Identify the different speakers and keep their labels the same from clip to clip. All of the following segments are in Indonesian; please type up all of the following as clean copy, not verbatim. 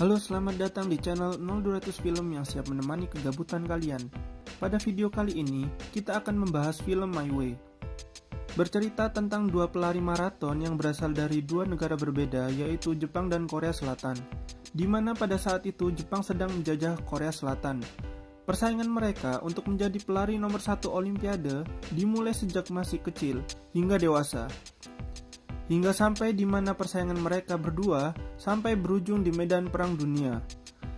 Speaker 1: Halo, selamat datang di channel 0200 Film yang siap menemani kegabutan kalian. Pada video kali ini, kita akan membahas film My Way. Bercerita tentang dua pelari maraton yang berasal dari dua negara berbeda, yaitu Jepang dan Korea Selatan, di mana pada saat itu Jepang sedang menjajah Korea Selatan. Persaingan mereka untuk menjadi pelari nomor 1 Olimpiade dimulai sejak masih kecil hingga dewasa. Hingga sampai di mana persaingan mereka berdua sampai berujung di medan perang dunia.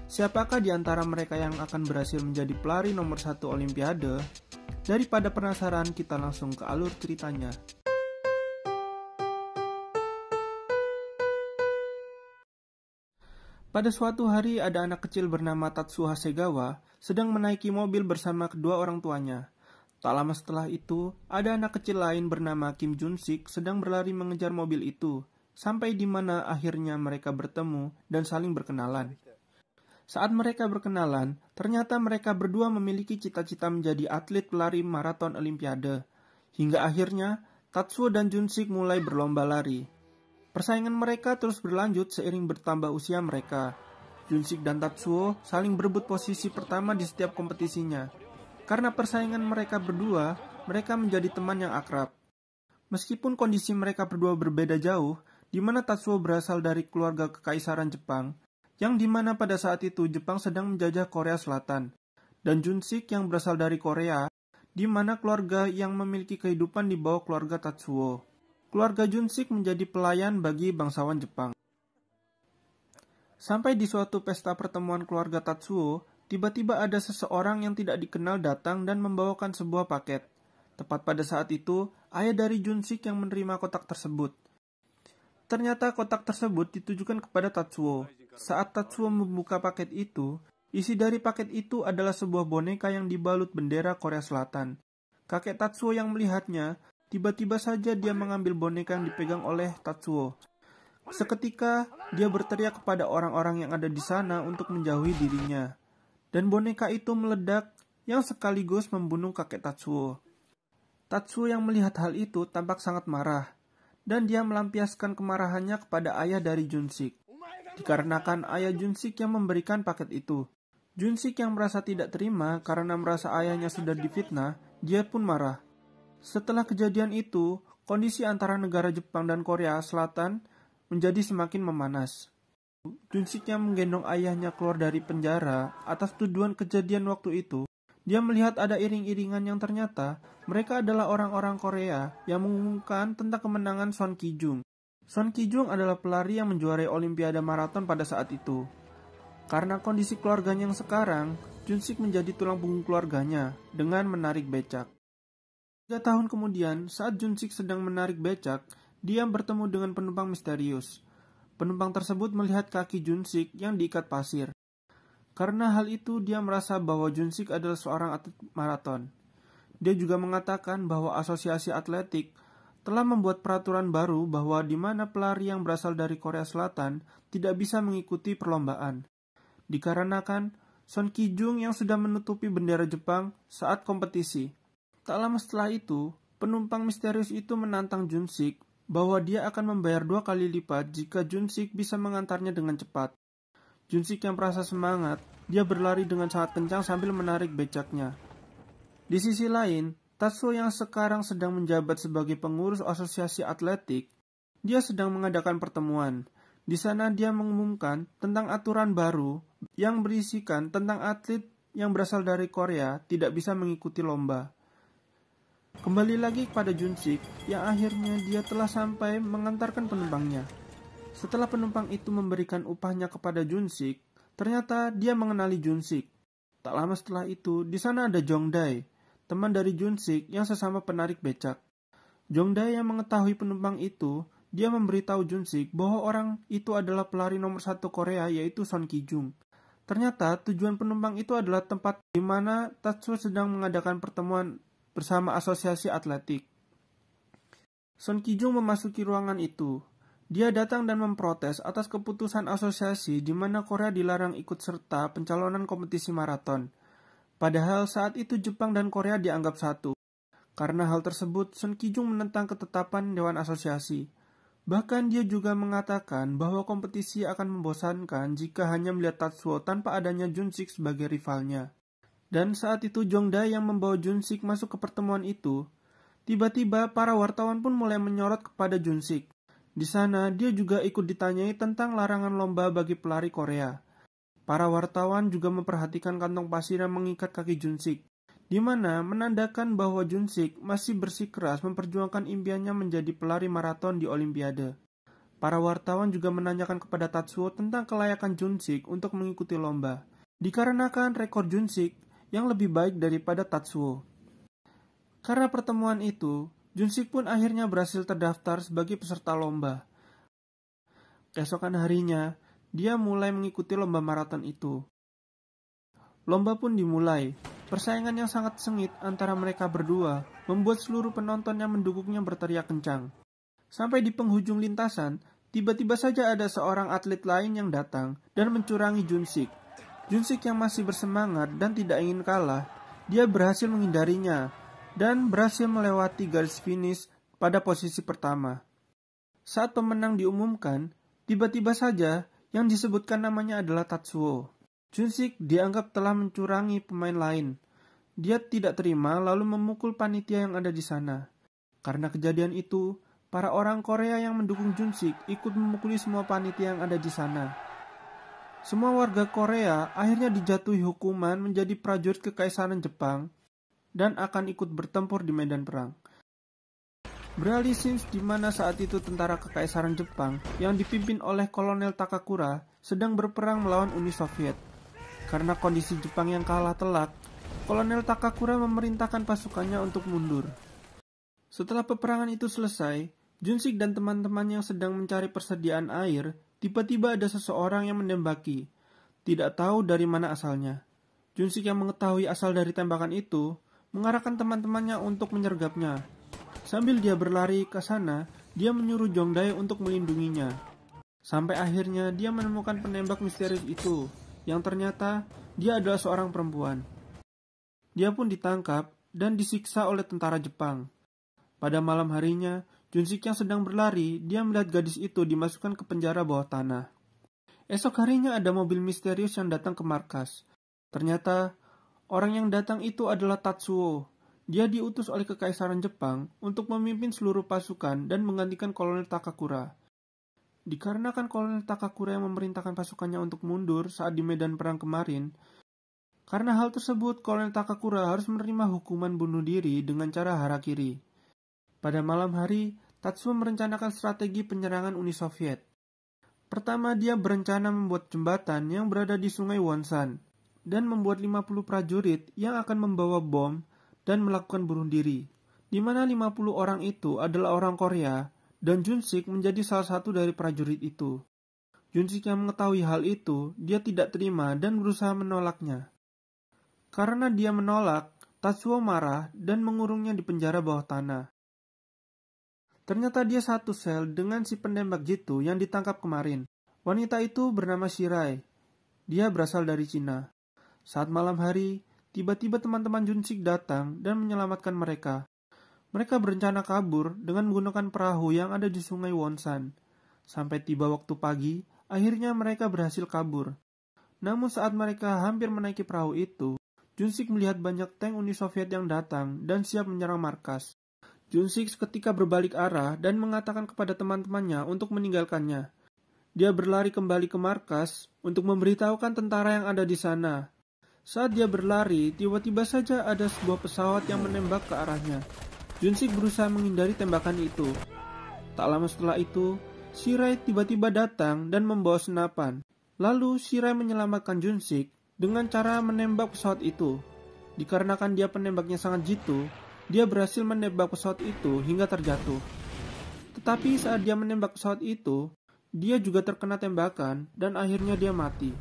Speaker 1: Siapakah di antara mereka yang akan berhasil menjadi pelari nomor 1 Olimpiade? Daripada penasaran, kita langsung ke alur ceritanya. Pada suatu hari ada anak kecil bernama Tatsuo Hasegawa sedang menaiki mobil bersama kedua orang tuanya. Tak lama setelah itu, ada anak kecil lain bernama Kim Jun-sik sedang berlari mengejar mobil itu, sampai di mana akhirnya mereka bertemu dan saling berkenalan. Saat mereka berkenalan, ternyata mereka berdua memiliki cita-cita menjadi atlet pelari maraton Olimpiade. Hingga akhirnya, Tatsuo dan Jun-sik mulai berlomba lari. Persaingan mereka terus berlanjut seiring bertambah usia mereka. Jun-sik dan Tatsuo saling berebut posisi pertama di setiap kompetisinya. Karena persaingan mereka berdua, mereka menjadi teman yang akrab. Meskipun kondisi mereka berdua berbeda jauh, di mana Tatsuo berasal dari keluarga kekaisaran Jepang, yang di mana pada saat itu Jepang sedang menjajah Korea Selatan, dan Jun-sik yang berasal dari Korea, di mana keluarga yang memiliki kehidupan di bawah keluarga Tatsuo. Keluarga Jun-sik menjadi pelayan bagi bangsawan Jepang. Sampai di suatu pesta pertemuan keluarga Tatsuo, tiba-tiba ada seseorang yang tidak dikenal datang dan membawakan sebuah paket. Tepat pada saat itu, ayah dari Jun-sik yang menerima kotak tersebut. Ternyata kotak tersebut ditujukan kepada Tatsuo. Saat Tatsuo membuka paket itu, isi dari paket itu adalah sebuah boneka yang dibalut bendera Korea Selatan. Kakek Tatsuo yang melihatnya, tiba-tiba saja dia mengambil boneka yang dipegang oleh Tatsuo. Seketika, dia berteriak kepada orang-orang yang ada di sana untuk menjauhi dirinya. Dan boneka itu meledak yang sekaligus membunuh kakek Tatsuo. Tatsuo yang melihat hal itu tampak sangat marah, dan dia melampiaskan kemarahannya kepada ayah dari Jun-sik. Dikarenakan ayah Jun-sik yang memberikan paket itu. Jun-sik yang merasa tidak terima karena merasa ayahnya sudah difitnah, dia pun marah. Setelah kejadian itu, kondisi antara negara Jepang dan Korea Selatan menjadi semakin memanas. Jun-sik yang menggendong ayahnya keluar dari penjara atas tuduhan kejadian waktu itu, dia melihat ada iring-iringan yang ternyata mereka adalah orang-orang Korea yang mengumumkan tentang kemenangan Son Ki-jung. Son Ki-jung adalah pelari yang menjuarai Olimpiade Maraton pada saat itu. Karena kondisi keluarganya yang sekarang, Jun-sik menjadi tulang punggung keluarganya dengan menarik becak. 3 tahun kemudian, saat Jun-sik sedang menarik becak, dia bertemu dengan penumpang misterius. Penumpang tersebut melihat kaki Jun-sik yang diikat pasir. Karena hal itu, dia merasa bahwa Jun-sik adalah seorang atlet maraton. Dia juga mengatakan bahwa Asosiasi Atletik telah membuat peraturan baru bahwa di mana pelari yang berasal dari Korea Selatan tidak bisa mengikuti perlombaan. Dikarenakan Son Ki-jung yang sudah menutupi bendera Jepang saat kompetisi. Tak lama setelah itu, penumpang misterius itu menantang Jun-sik bahwa dia akan membayar 2 kali lipat jika Jun-sik bisa mengantarnya dengan cepat. Jun-sik yang merasa semangat, dia berlari dengan sangat kencang sambil menarik becaknya. Di sisi lain, Tatsuo yang sekarang sedang menjabat sebagai pengurus asosiasi atletik, dia sedang mengadakan pertemuan. Di sana dia mengumumkan tentang aturan baru yang berisikan tentang atlet yang berasal dari Korea tidak bisa mengikuti lomba. Kembali lagi kepada Jun-sik, yang akhirnya dia telah sampai mengantarkan penumpangnya. Setelah penumpang itu memberikan upahnya kepada Jun-sik, ternyata dia mengenali Jun-sik. Tak lama setelah itu, di sana ada Jong-dae, teman dari Jun-sik yang sesama penarik becak. Jong-dae yang mengetahui penumpang itu, dia memberitahu Jun-sik bahwa orang itu adalah pelari nomor 1 Korea, yaitu Son Ki-jung. Ternyata tujuan penumpang itu adalah tempat di mana Tatsuo sedang mengadakan pertemuan bersama asosiasi atletik. Son Ki-jung memasuki ruangan itu. Dia datang dan memprotes atas keputusan asosiasi di mana Korea dilarang ikut serta pencalonan kompetisi maraton. Padahal saat itu Jepang dan Korea dianggap satu. Karena hal tersebut, Son Ki-jung menentang ketetapan Dewan Asosiasi. Bahkan dia juga mengatakan bahwa kompetisi akan membosankan jika hanya melihat Tatsuo tanpa adanya Junsik sebagai rivalnya. Dan saat itu Jongdae yang membawa Junsik masuk ke pertemuan itu, tiba-tiba para wartawan pun mulai menyorot kepada Junsik. Di sana dia juga ikut ditanyai tentang larangan lomba bagi pelari Korea. Para wartawan juga memperhatikan kantong pasir yang mengikat kaki Junsik, di mana menandakan bahwa Junsik masih bersikeras memperjuangkan impiannya menjadi pelari maraton di Olimpiade. Para wartawan juga menanyakan kepada Tatsuo tentang kelayakan Junsik untuk mengikuti lomba, dikarenakan rekor Junsik yang lebih baik daripada Tatsuo. Karena pertemuan itu, Junsik pun akhirnya berhasil terdaftar sebagai peserta lomba. Keesokan harinya, dia mulai mengikuti lomba maraton itu. Lomba pun dimulai. Persaingan yang sangat sengit antara mereka berdua membuat seluruh penonton yang mendukungnya berteriak kencang. Sampai di penghujung lintasan, tiba-tiba saja ada seorang atlet lain yang datang dan mencurangi Junsik. Junsik yang masih bersemangat dan tidak ingin kalah, dia berhasil menghindarinya dan berhasil melewati garis finish pada posisi pertama. Saat pemenang diumumkan, tiba-tiba saja yang disebutkan namanya adalah Tatsuo. Junsik dianggap telah mencurangi pemain lain. Dia tidak terima lalu memukul panitia yang ada di sana. Karena kejadian itu, para orang Korea yang mendukung Junsik ikut memukuli semua panitia yang ada di sana. Semua warga Korea akhirnya dijatuhi hukuman menjadi prajurit Kekaisaran Jepang dan akan ikut bertempur di medan perang. Beralih scenes di mana saat itu tentara Kekaisaran Jepang yang dipimpin oleh Kolonel Takakura sedang berperang melawan Uni Soviet. Karena kondisi Jepang yang kalah telak, Kolonel Takakura memerintahkan pasukannya untuk mundur. Setelah peperangan itu selesai, Junsik dan teman-temannya yang sedang mencari persediaan air, tiba-tiba ada seseorang yang menembaki. Tidak tahu dari mana asalnya. Junsik yang mengetahui asal dari tembakan itu, mengarahkan teman-temannya untuk menyergapnya. Sambil dia berlari ke sana, dia menyuruh Jongdae untuk melindunginya. Sampai akhirnya dia menemukan penembak misterius itu, yang ternyata dia adalah seorang perempuan. Dia pun ditangkap dan disiksa oleh tentara Jepang. Pada malam harinya, Junsik yang sedang berlari, dia melihat gadis itu dimasukkan ke penjara bawah tanah. Esok harinya ada mobil misterius yang datang ke markas. Ternyata, orang yang datang itu adalah Tatsuo. Dia diutus oleh Kekaisaran Jepang untuk memimpin seluruh pasukan dan menggantikan Kolonel Takakura. Dikarenakan Kolonel Takakura yang memerintahkan pasukannya untuk mundur saat di medan perang kemarin, karena hal tersebut Kolonel Takakura harus menerima hukuman bunuh diri dengan cara harakiri. Pada malam hari, Tatsuo merencanakan strategi penyerangan Uni Soviet. Pertama, dia berencana membuat jembatan yang berada di sungai Wonsan dan membuat 50 prajurit yang akan membawa bom dan melakukan bunuh diri, di mana 50 orang itu adalah orang Korea, dan Junsik menjadi salah satu dari prajurit itu. Junsik yang mengetahui hal itu, dia tidak terima dan berusaha menolaknya. Karena dia menolak, Tatsuo marah dan mengurungnya di penjara bawah tanah. Ternyata dia satu sel dengan si penembak jitu yang ditangkap kemarin. Wanita itu bernama Shirai. Dia berasal dari Cina. Saat malam hari, tiba-tiba teman-teman Junsik datang dan menyelamatkan mereka. Mereka berencana kabur dengan menggunakan perahu yang ada di sungai Wonsan. Sampai tiba waktu pagi, akhirnya mereka berhasil kabur. Namun saat mereka hampir menaiki perahu itu, Junsik melihat banyak tank Uni Soviet yang datang dan siap menyerang markas. Junsik seketika berbalik arah dan mengatakan kepada teman-temannya untuk meninggalkannya. Dia berlari kembali ke markas untuk memberitahukan tentara yang ada di sana. Saat dia berlari, tiba-tiba saja ada sebuah pesawat yang menembak ke arahnya. Junsik berusaha menghindari tembakan itu. Tak lama setelah itu, Shirai tiba-tiba datang dan membawa senapan. Lalu Shirai menyelamatkan Junsik dengan cara menembak pesawat itu. Dikarenakan dia penembaknya sangat jitu, dia berhasil menembak pesawat itu hingga terjatuh. Tetapi saat dia menembak pesawat itu, dia juga terkena tembakan dan akhirnya dia mati.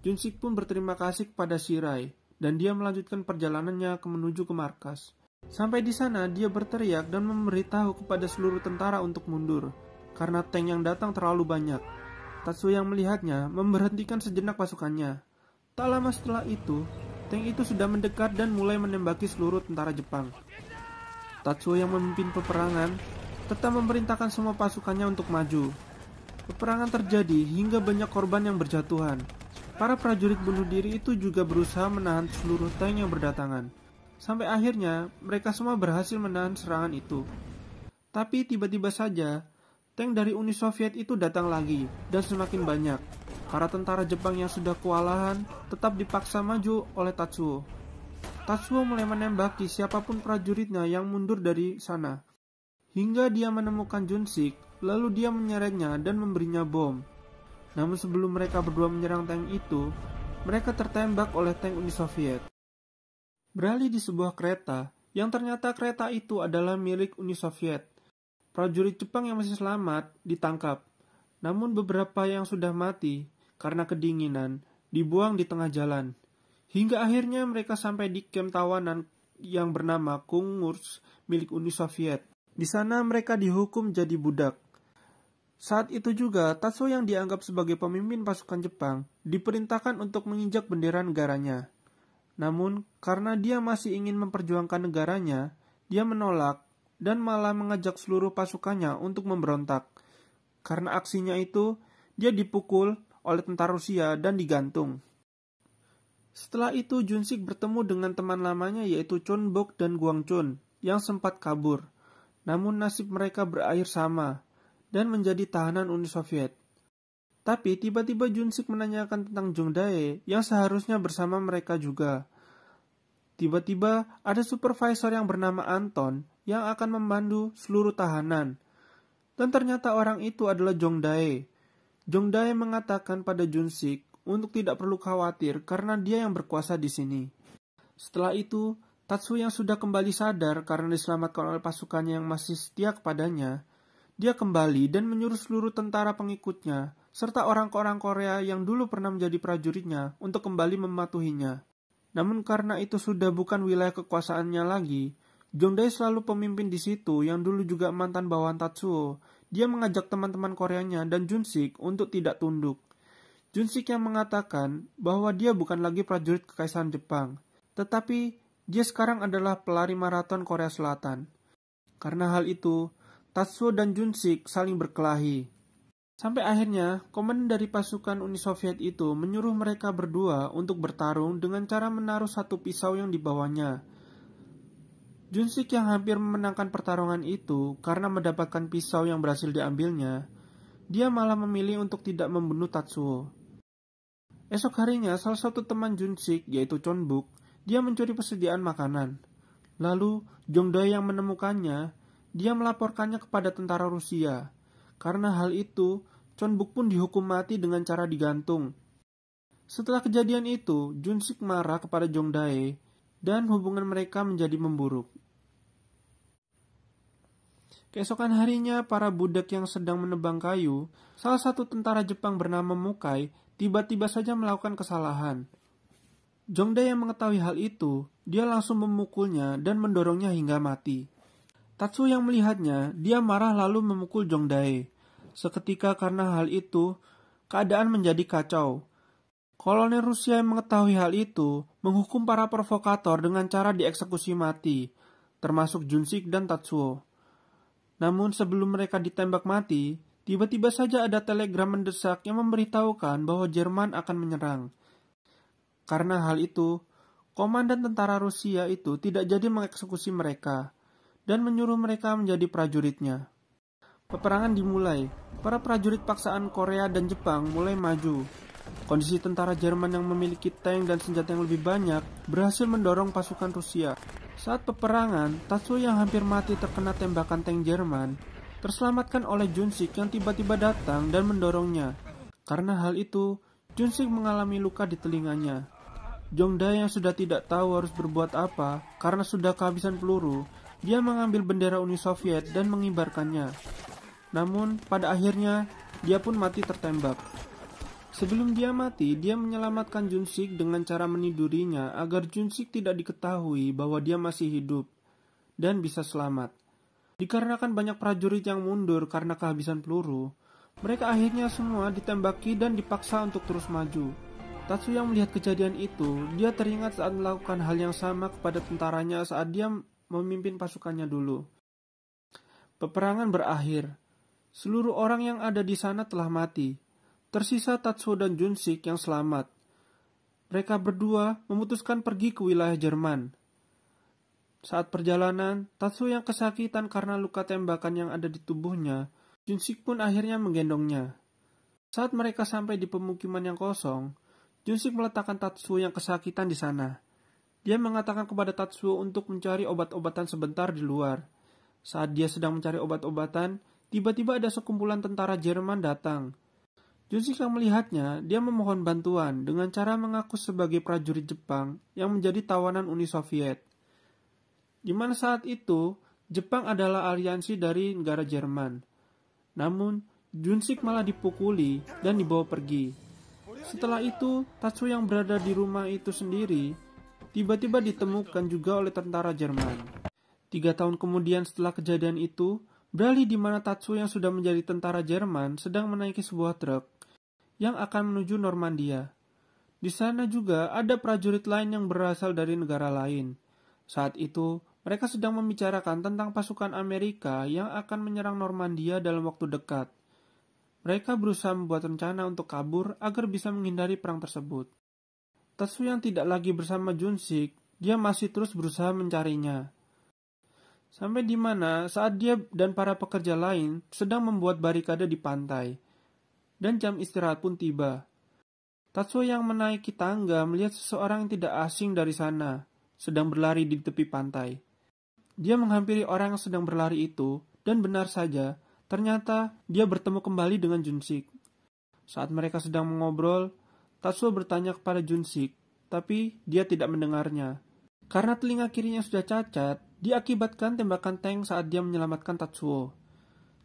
Speaker 1: Junsik pun berterima kasih kepada Shirai dan dia melanjutkan perjalanannya menuju ke markas. Sampai di sana dia berteriak dan memberitahu kepada seluruh tentara untuk mundur karena tank yang datang terlalu banyak. Tatsuo yang melihatnya memberhentikan sejenak pasukannya. Tak lama setelah itu, tank itu sudah mendekat dan mulai menembaki seluruh tentara Jepang. Tatsuo yang memimpin peperangan tetap memerintahkan semua pasukannya untuk maju. Peperangan terjadi hingga banyak korban yang berjatuhan. Para prajurit bunuh diri itu juga berusaha menahan seluruh tank yang berdatangan. Sampai akhirnya, mereka semua berhasil menahan serangan itu. Tapi tiba-tiba saja, tank dari Uni Soviet itu datang lagi, dan semakin banyak. Para tentara Jepang yang sudah kewalahan tetap dipaksa maju oleh Tatsuo. Tatsuo mulai menembaki siapapun prajuritnya yang mundur dari sana. Hingga dia menemukan Junsik, lalu dia menyeretnya dan memberinya bom. Namun sebelum mereka berdua menyerang tank itu, mereka tertembak oleh tank Uni Soviet. Beralih di sebuah kereta, yang ternyata kereta itu adalah milik Uni Soviet. Prajurit Jepang yang masih selamat ditangkap. Namun beberapa yang sudah mati karena kedinginan dibuang di tengah jalan. Hingga akhirnya mereka sampai di kamp tawanan yang bernama Kungurs milik Uni Soviet. Di sana mereka dihukum jadi budak. Saat itu juga Tatsuo yang dianggap sebagai pemimpin pasukan Jepang diperintahkan untuk menginjak bendera negaranya. Namun karena dia masih ingin memperjuangkan negaranya, dia menolak dan malah mengajak seluruh pasukannya untuk memberontak. Karena aksinya itu, dia dipukul oleh tentara Rusia dan digantung. Setelah itu Junsik bertemu dengan teman lamanya yaitu Chonbok dan Guangchun yang sempat kabur. Namun nasib mereka berakhir sama dan menjadi tahanan Uni Soviet. Tapi tiba-tiba Junsik menanyakan tentang Jongdae yang seharusnya bersama mereka juga. Tiba-tiba ada supervisor yang bernama Anton yang akan membantu seluruh tahanan. Dan ternyata orang itu adalah Jongdae. Jongdae mengatakan pada Junsik untuk tidak perlu khawatir karena dia yang berkuasa di sini. Setelah itu, Tatsuo yang sudah kembali sadar karena diselamatkan oleh pasukannya yang masih setia kepadanya, dia kembali dan menyuruh seluruh tentara pengikutnya, serta orang-orang Korea yang dulu pernah menjadi prajuritnya untuk kembali mematuhinya. Namun karena itu sudah bukan wilayah kekuasaannya lagi, Jongdae selalu pemimpin di situ yang dulu juga mantan bawahan Tatsuo. Dia mengajak teman-teman Koreanya dan Junsik untuk tidak tunduk. Junsik yang mengatakan bahwa dia bukan lagi prajurit kekaisaran Jepang, tetapi dia sekarang adalah pelari maraton Korea Selatan. Karena hal itu, Tatsuo dan Junsik saling berkelahi. Sampai akhirnya, komandan dari pasukan Uni Soviet itu menyuruh mereka berdua untuk bertarung dengan cara menaruh satu pisau yang dibawanya. Junsik yang hampir memenangkan pertarungan itu karena mendapatkan pisau yang berhasil diambilnya, dia malah memilih untuk tidak membunuh Tatsuo. Esok harinya, salah satu teman Junsik, yaitu Chonbuk, dia mencuri persediaan makanan. Lalu, Jongdae yang menemukannya, dia melaporkannya kepada tentara Rusia. Karena hal itu, Chonbuk pun dihukum mati dengan cara digantung. Setelah kejadian itu, Junsik marah kepada Jongdae, dan hubungan mereka menjadi memburuk. Keesokan harinya, para budak yang sedang menebang kayu, salah satu tentara Jepang bernama Mukai, tiba-tiba saja melakukan kesalahan. Jongdae yang mengetahui hal itu, dia langsung memukulnya dan mendorongnya hingga mati. Tatsuo yang melihatnya, dia marah lalu memukul Jongdae. Seketika karena hal itu, keadaan menjadi kacau. Kolonel Rusia yang mengetahui hal itu, menghukum para provokator dengan cara dieksekusi mati, termasuk Junsik dan Tatsuo. Namun sebelum mereka ditembak mati, tiba-tiba saja ada telegram mendesak yang memberitahukan bahwa Jerman akan menyerang. Karena hal itu, komandan tentara Rusia itu tidak jadi mengeksekusi mereka dan menyuruh mereka menjadi prajuritnya. Peperangan dimulai. Para prajurit paksaan Korea dan Jepang mulai maju. Kondisi tentara Jerman yang memiliki tank dan senjata yang lebih banyak berhasil mendorong pasukan Rusia. Saat peperangan, Tatsuo yang hampir mati terkena tembakan tank Jerman terselamatkan oleh Junsik yang tiba-tiba datang dan mendorongnya. Karena hal itu, Junsik mengalami luka di telinganya. Jongdae yang sudah tidak tahu harus berbuat apa karena sudah kehabisan peluru, dia mengambil bendera Uni Soviet dan mengibarkannya. Namun, pada akhirnya, dia pun mati tertembak. Sebelum dia mati, dia menyelamatkan Junsik dengan cara menidurinya agar Junsik tidak diketahui bahwa dia masih hidup dan bisa selamat. Dikarenakan banyak prajurit yang mundur karena kehabisan peluru, mereka akhirnya semua ditembaki dan dipaksa untuk terus maju. Tatsuo yang melihat kejadian itu, dia teringat saat melakukan hal yang sama kepada tentaranya saat dia memimpin pasukannya dulu. Peperangan berakhir. Seluruh orang yang ada di sana telah mati. Tersisa Tatsuo dan Junsik yang selamat. Mereka berdua memutuskan pergi ke wilayah Jerman. Saat perjalanan, Tatsuo yang kesakitan karena luka tembakan yang ada di tubuhnya, Junsik pun akhirnya menggendongnya. Saat mereka sampai di pemukiman yang kosong, Junsik meletakkan Tatsuo yang kesakitan di sana. Dia mengatakan kepada Tatsuo untuk mencari obat-obatan sebentar di luar. Saat dia sedang mencari obat-obatan, tiba-tiba ada sekumpulan tentara Jerman datang. Junsik yang melihatnya, dia memohon bantuan dengan cara mengaku sebagai prajurit Jepang yang menjadi tawanan Uni Soviet. Di mana saat itu, Jepang adalah aliansi dari negara Jerman. Namun, Junsik malah dipukuli dan dibawa pergi. Setelah itu, Tatsuo yang berada di rumah itu sendiri, tiba-tiba ditemukan juga oleh tentara Jerman. 3 tahun kemudian setelah kejadian itu, beralih di mana Tatsuo yang sudah menjadi tentara Jerman sedang menaiki sebuah truk yang akan menuju Normandia. Di sana juga ada prajurit lain yang berasal dari negara lain. Saat itu, mereka sedang membicarakan tentang pasukan Amerika yang akan menyerang Normandia dalam waktu dekat. Mereka berusaha membuat rencana untuk kabur agar bisa menghindari perang tersebut. Tatsuo yang tidak lagi bersama Junsik, dia masih terus berusaha mencarinya. Sampai di mana saat dia dan para pekerja lain sedang membuat barikade di pantai. Dan jam istirahat pun tiba. Tatsuo yang menaiki tangga melihat seseorang yang tidak asing dari sana, sedang berlari di tepi pantai. Dia menghampiri orang yang sedang berlari itu, dan benar saja, ternyata dia bertemu kembali dengan Junsik. Saat mereka sedang mengobrol, Tatsuo bertanya kepada Junsik, tapi dia tidak mendengarnya. Karena telinga kirinya sudah cacat, diakibatkan tembakan tank saat dia menyelamatkan Tatsuo.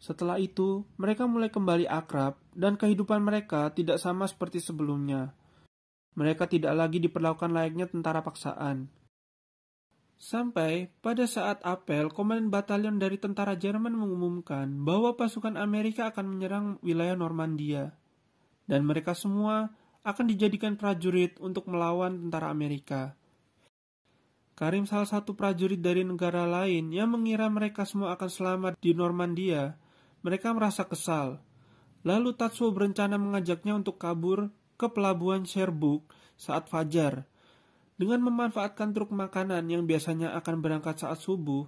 Speaker 1: Setelah itu, mereka mulai kembali akrab dan kehidupan mereka tidak sama seperti sebelumnya. Mereka tidak lagi diperlakukan layaknya tentara paksaan. Sampai pada saat apel, komandan batalion dari tentara Jerman mengumumkan bahwa pasukan Amerika akan menyerang wilayah Normandia. Dan mereka semua akan dijadikan prajurit untuk melawan tentara Amerika. Karim, salah satu prajurit dari negara lain yang mengira mereka semua akan selamat di Normandia, mereka merasa kesal. Lalu Tatsuo berencana mengajaknya untuk kabur ke pelabuhan Cherbourg saat fajar. Dengan memanfaatkan truk makanan yang biasanya akan berangkat saat subuh,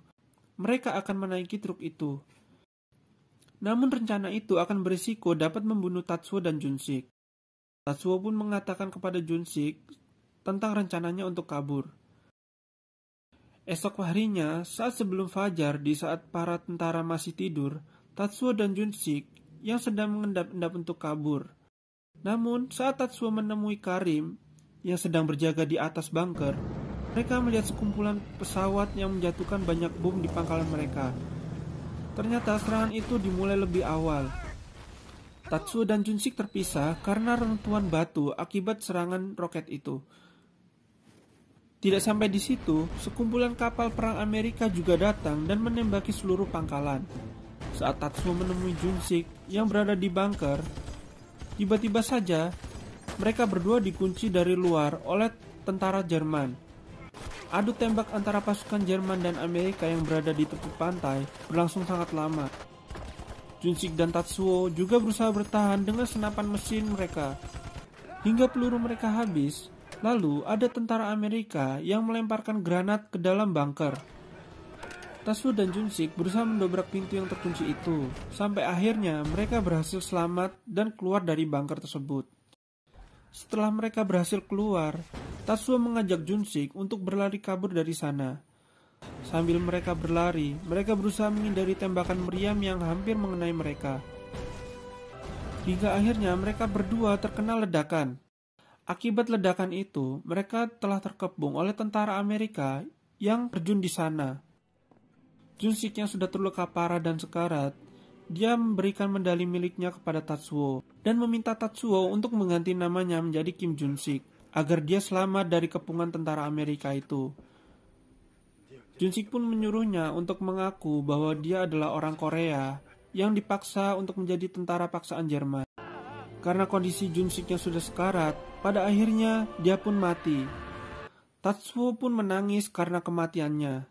Speaker 1: mereka akan menaiki truk itu. Namun rencana itu akan berisiko dapat membunuh Tatsuo dan Junsik. Tatsuo pun mengatakan kepada Junsik tentang rencananya untuk kabur. Esok harinya, saat sebelum fajar, di saat para tentara masih tidur, Tatsuo dan Junsik yang sedang mengendap-endap untuk kabur. Namun, saat Tatsuo menemui Karim yang sedang berjaga di atas bunker, mereka melihat sekumpulan pesawat yang menjatuhkan banyak bom di pangkalan mereka. Ternyata serangan itu dimulai lebih awal. Tatsuo dan Junsik terpisah karena reruntuhan batu akibat serangan roket itu. Tidak sampai di situ, sekumpulan kapal perang Amerika juga datang dan menembaki seluruh pangkalan. Saat Tatsuo menemui Junsik yang berada di bunker, tiba-tiba saja mereka berdua dikunci dari luar oleh tentara Jerman. Adu tembak antara pasukan Jerman dan Amerika yang berada di tepi pantai berlangsung sangat lama. Junsik dan Tatsuo juga berusaha bertahan dengan senapan mesin mereka. Hingga peluru mereka habis, lalu ada tentara Amerika yang melemparkan granat ke dalam bunker. Tatsuo dan Junsik berusaha mendobrak pintu yang terkunci itu, sampai akhirnya mereka berhasil selamat dan keluar dari bunker tersebut. Setelah mereka berhasil keluar, Tatsuo mengajak Junsik untuk berlari kabur dari sana. Sambil mereka berlari, mereka berusaha menghindari tembakan meriam yang hampir mengenai mereka. Hingga akhirnya mereka berdua terkena ledakan. Akibat ledakan itu, mereka telah terkepung oleh tentara Amerika yang terjun di sana. Junsik yang sudah terluka parah dan sekarat, dia memberikan medali miliknya kepada Tatsuo dan meminta Tatsuo untuk mengganti namanya menjadi Kim Junsik agar dia selamat dari kepungan tentara Amerika itu. Junsik pun menyuruhnya untuk mengaku bahwa dia adalah orang Korea yang dipaksa untuk menjadi tentara paksaan Jerman. Karena kondisi Junsik yang sudah sekarat, pada akhirnya dia pun mati. Tatsuo pun menangis karena kematiannya.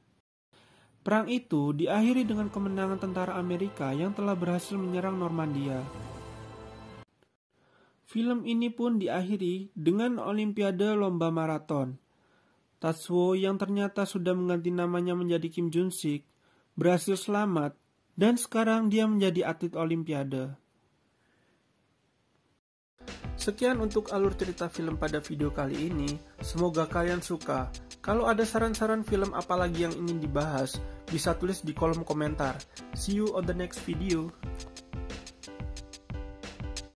Speaker 1: Perang itu diakhiri dengan kemenangan tentara Amerika yang telah berhasil menyerang Normandia. Film ini pun diakhiri dengan Olimpiade Lomba Maraton. Tatsuo yang ternyata sudah mengganti namanya menjadi Kim Jun-sik berhasil selamat dan sekarang dia menjadi atlet Olimpiade. Sekian untuk alur cerita film pada video kali ini. Semoga kalian suka. Kalau ada saran-saran film apalagi yang ingin dibahas, bisa tulis di kolom komentar. See you on the next video.